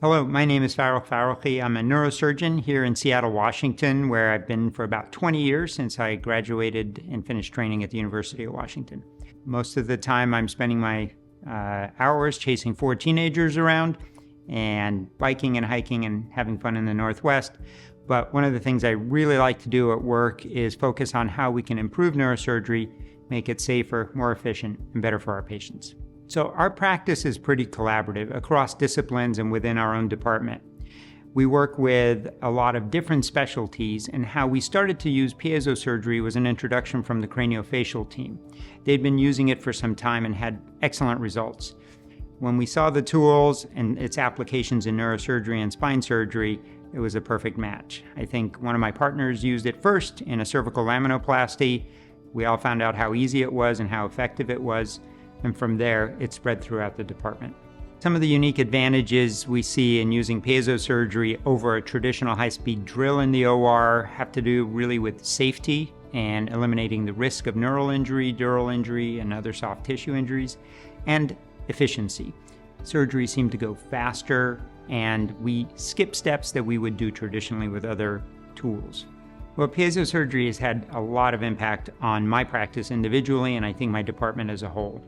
Hello, my name is Farrokh Farrokhi. I'm a neurosurgeon here in Seattle, Washington, where I've been for about 20 years since I graduated and finished training at the University of Washington. Most of the time I'm spending my hours chasing 4 teenagers around and biking and hiking and having fun in the Northwest. But one of the things I really like to do at work is focus on how we can improve neurosurgery, make it safer, more efficient, and better for our patients. So our practice is pretty collaborative across disciplines and within our own department. We work with a lot of different specialties, and how we started to use PIEZOSURGERY was an introduction from the craniofacial team. They'd been using it for some time and had excellent results. When we saw the tools and its applications in neurosurgery and spine surgery, it was a perfect match. I think one of my partners used it first in a cervical laminoplasty. We all found out how easy it was and how effective it was. And from there, it spread throughout the department. Some of the unique advantages we see in using PIEZOSURGERY over a traditional high-speed drill in the OR have to do really with safety and eliminating the risk of neural injury, dural injury, and other soft tissue injuries, and efficiency. Surgery seemed to go faster, and we skip steps that we would do traditionally with other tools. Well, PIEZOSURGERY has had a lot of impact on my practice individually, and I think my department as a whole.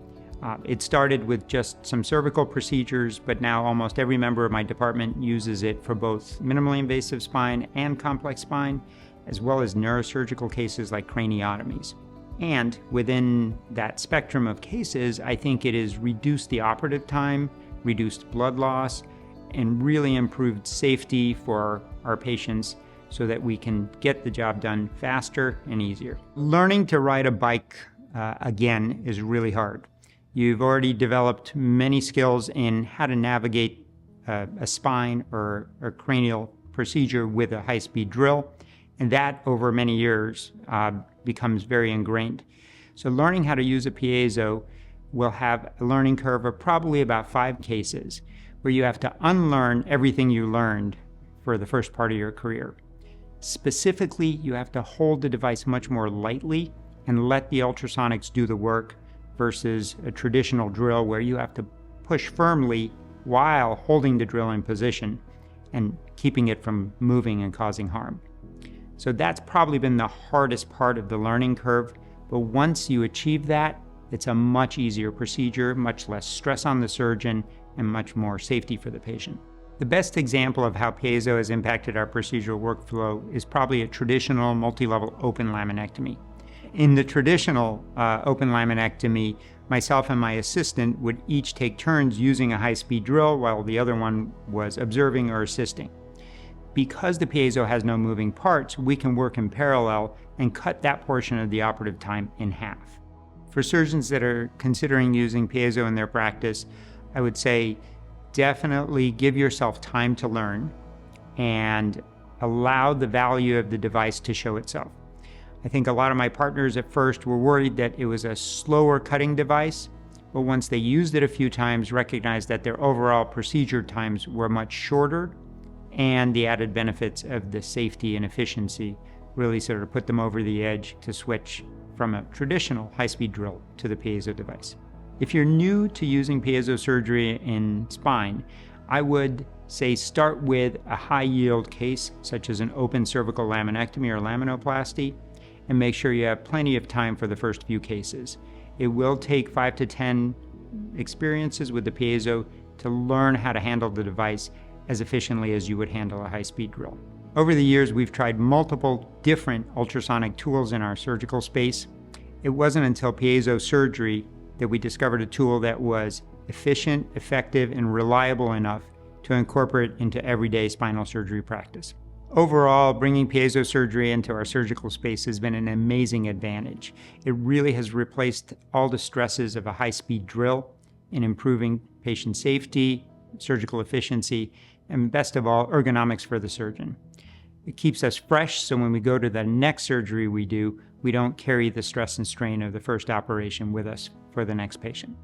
It started with just some cervical procedures, but now almost every member of my department uses it for both minimally invasive spine and complex spine, as well as neurosurgical cases like craniotomies. And within that spectrum of cases, I think it has reduced the operative time, reduced blood loss, and really improved safety for our patients so that we can get the job done faster and easier. Learning to ride a bike, again, is really hard. You've already developed many skills in how to navigate a spine or a cranial procedure with a high-speed drill, and that over many years becomes very ingrained. So learning how to use a piezo will have a learning curve of probably about 5 cases, where you have to unlearn everything you learned for the first part of your career. Specifically, you have to hold the device much more lightly and let the ultrasonics do the work, versus a traditional drill where you have to push firmly while holding the drill in position and keeping it from moving and causing harm. So that's probably been the hardest part of the learning curve, but once you achieve that, it's a much easier procedure, much less stress on the surgeon, and much more safety for the patient. The best example of how piezo has impacted our procedural workflow is probably a traditional multi-level open laminectomy. In the traditional open laminectomy, myself and my assistant would each take turns using a high-speed drill while the other one was observing or assisting. Because the piezo has no moving parts, we can work in parallel and cut that portion of the operative time in half. For surgeons that are considering using piezo in their practice, I would say definitely give yourself time to learn and allow the value of the device to show itself. I think a lot of my partners at first were worried that it was a slower cutting device, but once they used it a few times, recognized that their overall procedure times were much shorter, and the added benefits of the safety and efficiency really sort of put them over the edge to switch from a traditional high-speed drill to the piezo device. If you're new to using PIEZOSURGERY in spine, I would say start with a high-yield case, such as an open cervical laminectomy or laminoplasty, and make sure you have plenty of time for the first few cases. It will take 5 to 10 experiences with the piezo to learn how to handle the device as efficiently as you would handle a high-speed drill. Over the years, we've tried multiple different ultrasonic tools in our surgical space. It wasn't until PIEZOSURGERY that we discovered a tool that was efficient, effective, and reliable enough to incorporate into everyday spinal surgery practice. Overall, bringing PIEZOSURGERY into our surgical space has been an amazing advantage. It really has replaced all the stresses of a high-speed drill in improving patient safety, surgical efficiency, and best of all, ergonomics for the surgeon. It keeps us fresh, so when we go to the next surgery we do, we don't carry the stress and strain of the first operation with us for the next patient.